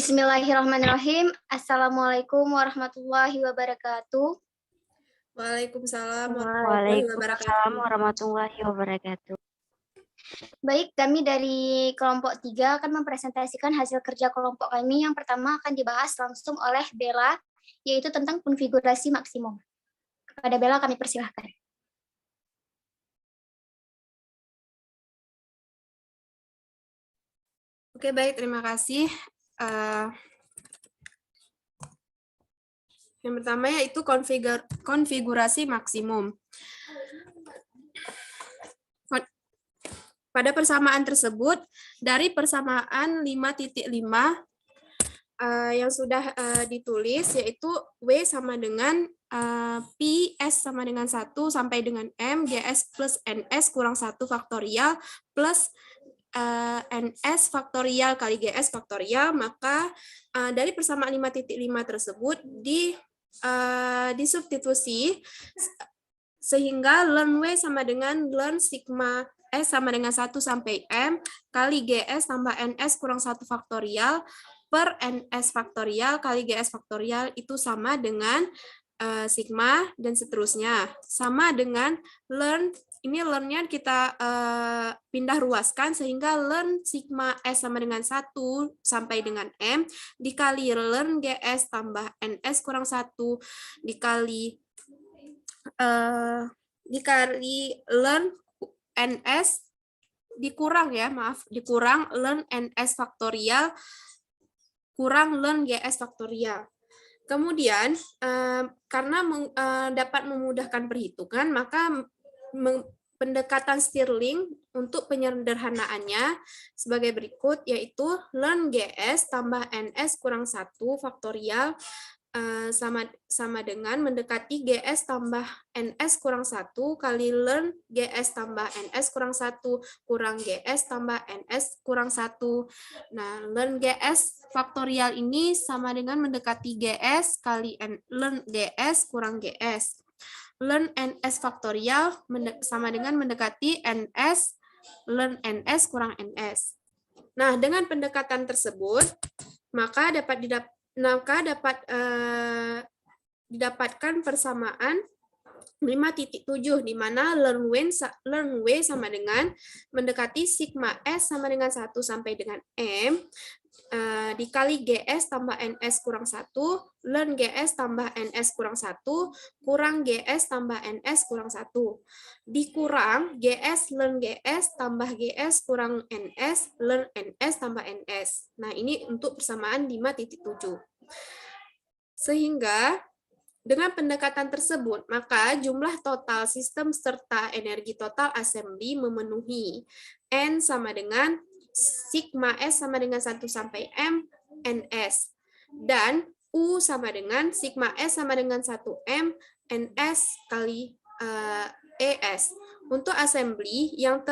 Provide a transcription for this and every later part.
Bismillahirrahmanirrahim. Assalamualaikum warahmatullahi wabarakatuh. Waalaikumsalam warahmatullahi wabarakatuh. Waalaikumsalam warahmatullahi wabarakatuh. Baik, kami dari kelompok 3 akan mempresentasikan hasil kerja kelompok kami. Yang pertama akan dibahas langsung oleh Bella, yaitu tentang konfigurasi maksimum. Kepada Bella kami persilahkan. Oke, baik, terima kasih. Yang pertama yaitu konfigurasi maksimum. Pada persamaan tersebut, dari persamaan 5.5 yang sudah ditulis, yaitu W sama dengan Pi, S sama dengan 1 sampai dengan M, GS plus NS kurang 1 faktorial plus NS faktorial kali GS faktorial, maka dari persamaan 5.5 tersebut disubstitusi sehingga ln W sama dengan ln sigma S sama dengan 1 sampai M kali GS tambah NS kurang 1 faktorial per NS faktorial kali GS faktorial itu sama dengan sigma dan seterusnya. Sama dengan ln, ini ln-nya kita pindah ruaskan sehingga ln sigma S sama dengan 1 sampai dengan M dikali ln GS tambah NS kurang 1 dikali ln NS dikurang ya, maaf, dikurang ln NS faktorial kurang ln GS faktorial. Kemudian, karena dapat memudahkan perhitungan, maka pendekatan Stirling untuk penyederhanaannya sebagai berikut, yaitu ln GS tambah NS kurang 1 faktorial sama dengan mendekati GS tambah NS kurang 1 kali ln GS tambah NS kurang 1 kurang GS tambah NS kurang 1. Nah, ln GS faktorial ini sama dengan mendekati GS kali ln GS kurang GS. Ln NS faktorial sama dengan mendekati NS ln NS kurang NS. Nah, dengan pendekatan tersebut, maka dapat didapatkan persamaan 5.7 di mana ln W sama dengan mendekati sigma S sama dengan 1 sampai dengan M dikali GS tambah NS kurang 1 ln GS tambah NS kurang 1 kurang GS tambah NS kurang 1 dikurang GS ln GS tambah GS kurang NS ln NS tambah NS. Nah, ini untuk persamaan 5.7. Sehingga dengan pendekatan tersebut, maka jumlah total sistem serta energi total assembly memenuhi N sama dengan sigma S sama dengan 1 sampai M NS. Dan U sama dengan sigma S sama dengan 1 M NS kali ES. Untuk assembly yang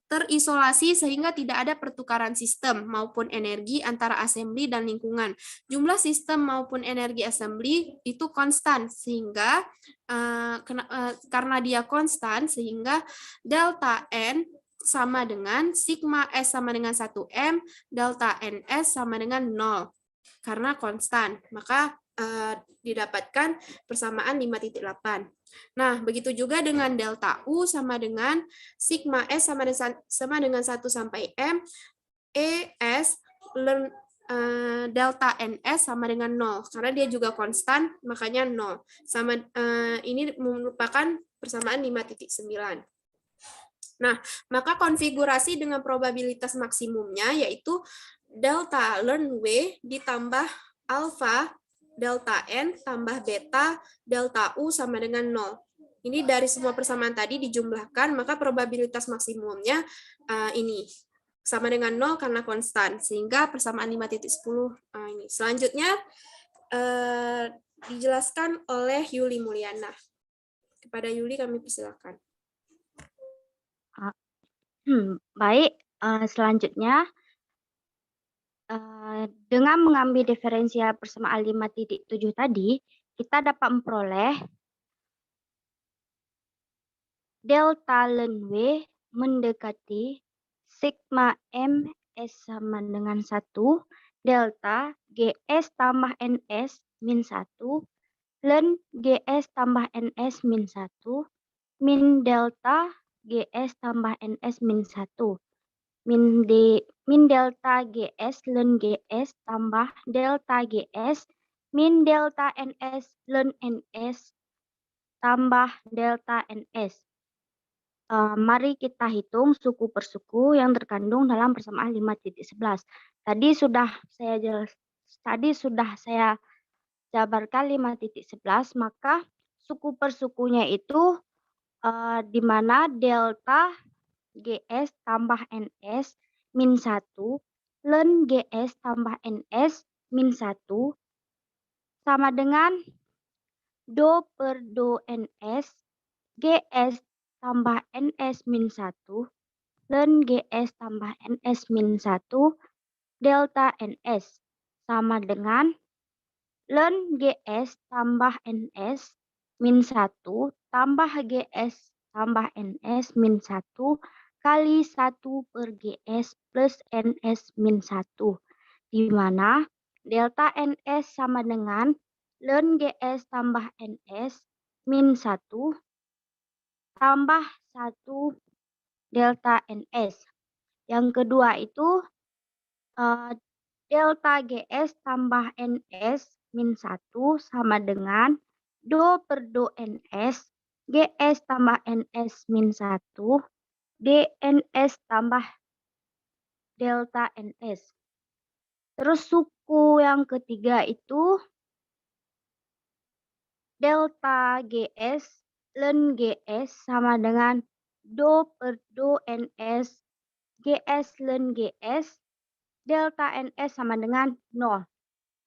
terisolasi sehingga tidak ada pertukaran sistem maupun energi antara assembly dan lingkungan. Jumlah sistem maupun energi assembly itu konstan sehingga karena dia konstan sehingga delta N sama dengan sigma S sama dengan 1M, delta NS sama dengan 0. Karena konstan, maka didapatkan persamaan 5.8. Nah, begitu juga dengan delta U sama dengan sigma S sama dengan 1 sampai M, ES delta NS sama dengan 0. Karena dia juga konstan, makanya 0. Ini merupakan persamaan 5.9. Nah, maka konfigurasi dengan probabilitas maksimumnya yaitu delta ln W ditambah alfa delta N tambah beta delta U sama dengan 0. Ini dari semua persamaan tadi dijumlahkan, maka probabilitas maksimumnya ini sama dengan 0 karena konstan, sehingga persamaan 5.10 ini. Selanjutnya dijelaskan oleh Yuli Mulyana. Kepada Yuli kami persilakan. Baik, selanjutnya dengan mengambil diferensial persamaan 5.7 tadi, kita dapat memperoleh delta ln W mendekati sigma M S sama dengan 1 delta GS tambah NS min 1 ln GS tambah NS min 1 min delta GS tambah NS min 1 min delta GS ln GS tambah delta GS min delta NS ln NS tambah delta NS. Mari kita hitung suku per suku yang terkandung dalam persamaan 5.11. Tadi sudah saya jabarkan 5.11, maka suku per sukunya itu di mana delta GS tambah NS min 1 ln GS tambah NS min 1 sama dengan do per do NS GS tambah NS min 1 ln GS tambah NS min 1 delta NS sama dengan ln GS tambah NS min 1 tambah GS tambah NS min 1 kali 1 per GS plus NS min 1. Di mana delta NS sama dengan ln GS tambah NS min 1 tambah 1 delta NS. Yang kedua itu delta GS tambah NS min 1 sama dengan do per do NS GS tambah NS min 1 DNS tambah delta NS. Terus suku yang ketiga itu delta GS ln GS sama dengan do per do NS GS ln GS delta NS sama dengan 0.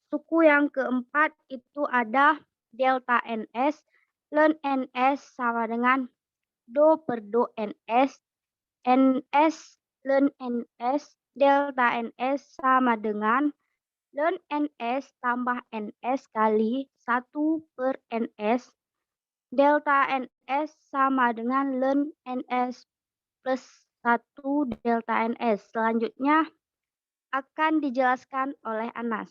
Suku yang keempat itu ada delta NS ln NS sama dengan do per do NS NS ln NS delta NS sama dengan ln NS tambah NS kali 1 per NS delta NS sama dengan ln NS plus 1 delta NS. Selanjutnya akan dijelaskan oleh Anas.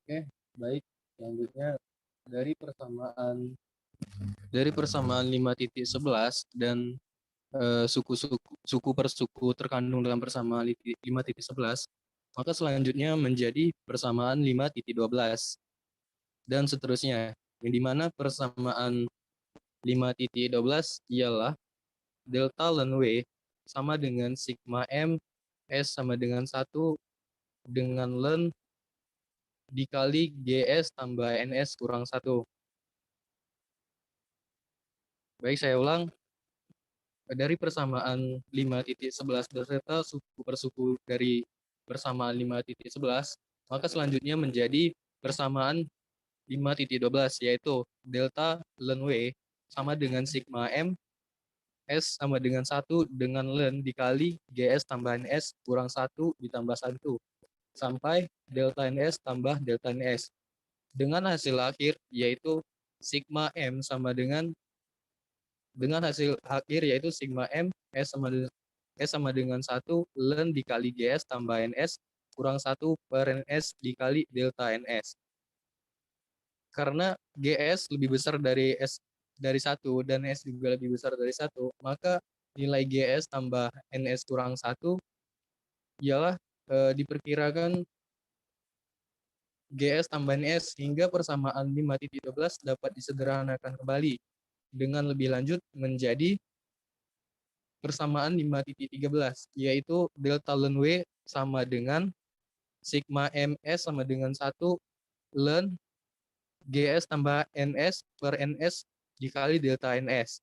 Oke, baik. Selanjutnya dari persamaan 5.11 dan suku per suku terkandung dalam persamaan 5.11, maka selanjutnya menjadi persamaan 5.12 dan seterusnya, yang dimana persamaan 5.12 ialah delta ln W sama dengan sigma M S sama dengan 1 dengan ln dikali GS tambah NS kurang 1. Baik, saya ulang. Dari persamaan 5.11 beserta suku per suku dari persamaan 5.11, maka selanjutnya menjadi persamaan 5.12, yaitu delta ln W sama dengan sigma M S sama dengan 1 dengan ln dikali GS tambah NS kurang 1 ditambah 1 sampai delta NS tambah delta NS dengan hasil akhir yaitu sigma M sama dengan hasil akhir yaitu sigma M S sama dengan 1 ln dikali GS tambah NS kurang 1 per NS dikali delta NS. Karena GS lebih besar dari S dari 1 dan S juga lebih besar dari 1, maka nilai GS tambah NS kurang 1 ialah diperkirakan GS tambah NS hingga persamaan 5.12 dapat disederhanakan kembali dengan lebih lanjut menjadi persamaan 5.13, yaitu delta ln W sama dengan sigma MS sama dengan 1 ln GS tambah NS per NS dikali delta NS.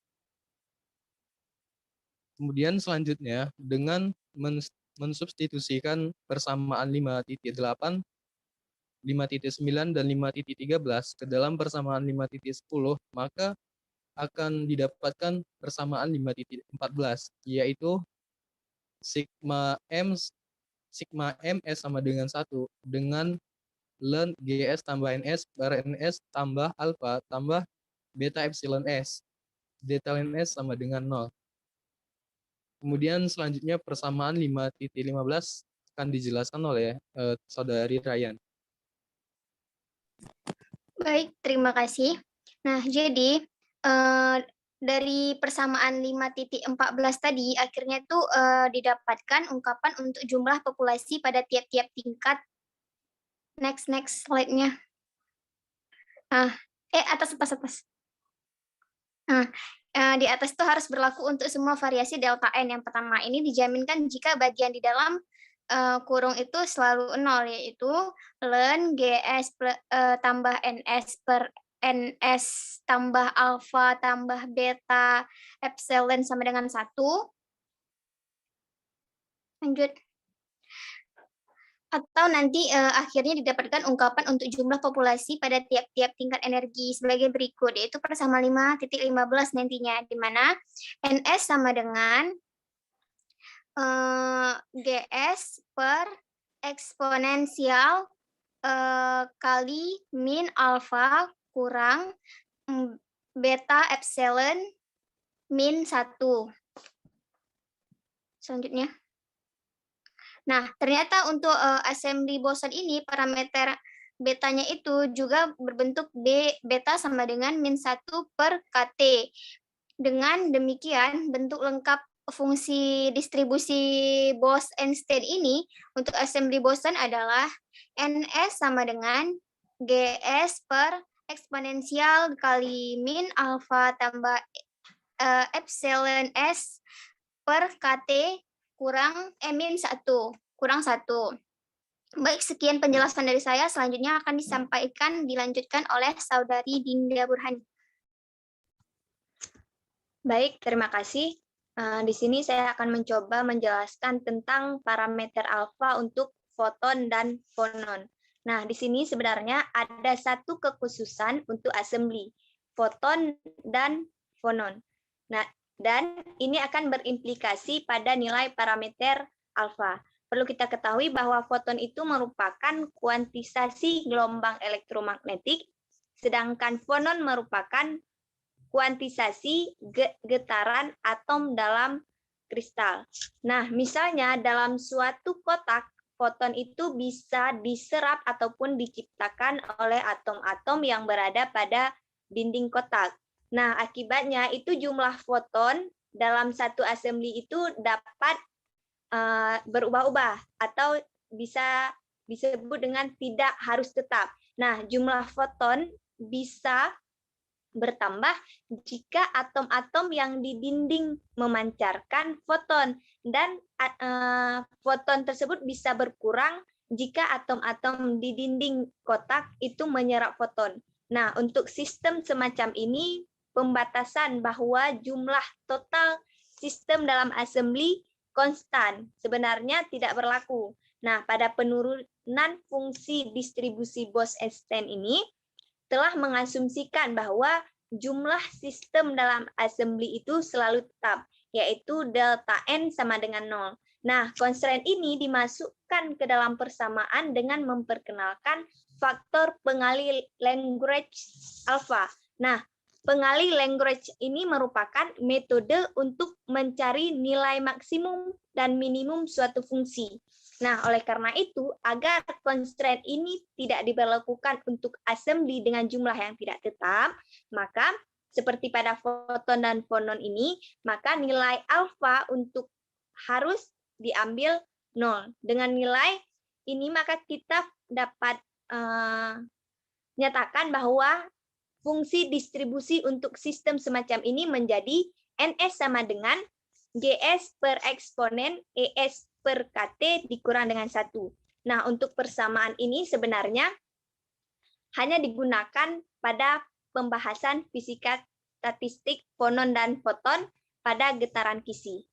Kemudian selanjutnya dengan mensubstitusikan persamaan 5.8, 5.9, dan 5.13 ke dalam persamaan 5.10, maka akan didapatkan persamaan 5.14, yaitu sigma MS sama dengan 1 dengan ln GS tambah NS per NS tambah alfa tambah beta epsilon S. Delta NS sama dengan 0. Kemudian selanjutnya persamaan 5.15 akan dijelaskan oleh Saudari Ryan. Baik, terima kasih. Nah, jadi dari persamaan 5.14 tadi, akhirnya tuh didapatkan ungkapan untuk jumlah populasi pada tiap-tiap tingkat. Next slide-nya. Atas. Nah, di atas itu harus berlaku untuk semua variasi delta N. Yang pertama, ini dijaminkan jika bagian di dalam kurung itu selalu 0, yaitu ln GS tambah NS per NS tambah alfa tambah beta epsilon sama dengan 1. Lanjut. Atau nanti akhirnya didapatkan ungkapan untuk jumlah populasi pada tiap-tiap tingkat energi sebagai berikut, yaitu persamaan 5.15 nantinya, di mana NS sama dengan GS per eksponensial kali min alfa kurang beta epsilon min 1. Selanjutnya. Nah, ternyata untuk assembly boson ini parameter betanya itu juga berbentuk beta sama dengan min 1 per KT. Dengan demikian, bentuk lengkap fungsi distribusi Bose-Einstein ini untuk assembly boson adalah NS sama dengan GS per eksponensial kali min alfa tambah epsilon S per KT kurang min 1 kurang 1. Baik, sekian penjelasan dari saya. Selanjutnya akan dilanjutkan oleh Saudari Dinda Burhani. Baik, terima kasih. Di sini saya akan mencoba menjelaskan tentang parameter alfa untuk foton dan fonon. Nah, di sini sebenarnya ada satu kekhususan untuk assembly, foton dan fonon. Nah, dan ini akan berimplikasi pada nilai parameter alfa. Perlu kita ketahui bahwa foton itu merupakan kuantisasi gelombang elektromagnetik, sedangkan fonon merupakan kuantisasi getaran atom dalam kristal. Nah, misalnya dalam suatu kotak, foton itu bisa diserap ataupun diciptakan oleh atom-atom yang berada pada dinding kotak. Nah, akibatnya itu jumlah foton dalam satu assembly itu dapat berubah-ubah atau bisa disebut dengan tidak harus tetap. Nah, jumlah foton bisa bertambah jika atom-atom yang di dinding memancarkan foton, dan foton tersebut bisa berkurang jika atom-atom di dinding kotak itu menyerap foton. Nah, untuk sistem semacam ini, pembatasan bahwa jumlah total sistem dalam assembly konstan sebenarnya tidak berlaku. Nah, pada penurunan fungsi distribusi Bose-Einstein ini telah mengasumsikan bahwa jumlah sistem dalam assembly itu selalu tetap, yaitu delta N sama dengan 0. Nah, constraint ini dimasukkan ke dalam persamaan dengan memperkenalkan faktor pengalih Lagrange alpha. Nah, pengalih Lagrange ini merupakan metode untuk mencari nilai maksimum dan minimum suatu fungsi. Nah, oleh karena itu, agar constraint ini tidak diberlakukan untuk assembly dengan jumlah yang tidak tetap, maka seperti pada foton dan fonon ini, maka nilai alfa untuk harus diambil 0. Dengan nilai ini, maka kita dapat nyatakan bahwa fungsi distribusi untuk sistem semacam ini menjadi NS sama dengan GS per eksponen ES per KT dikurang dengan 1. Nah, untuk persamaan ini sebenarnya hanya digunakan pada pembahasan fisika statistik fonon dan foton pada getaran kisi.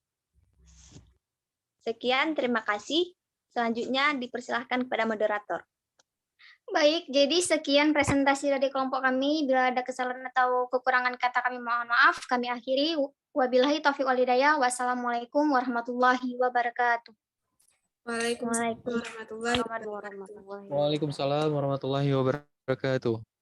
Sekian, terima kasih. Selanjutnya dipersilahkan kepada moderator. Baik, jadi sekian presentasi dari kelompok kami. Bila ada kesalahan atau kekurangan kata kami mohon maaf. Kami akhiri. Wabillahi taufiq wal hidayah. Wassalamualaikum warahmatullahi wabarakatuh. Waalaikumsalam warahmatullahi wabarakatuh. Waalaikumsalam warahmatullahi wabarakatuh.